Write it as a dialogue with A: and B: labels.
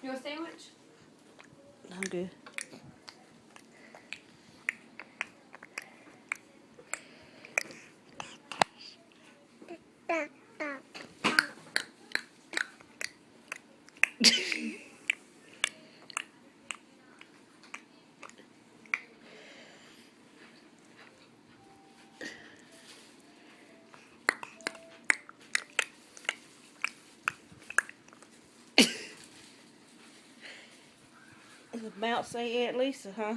A: You want a sandwich?
B: I'm good. The bounce say Aunt Lisa, huh?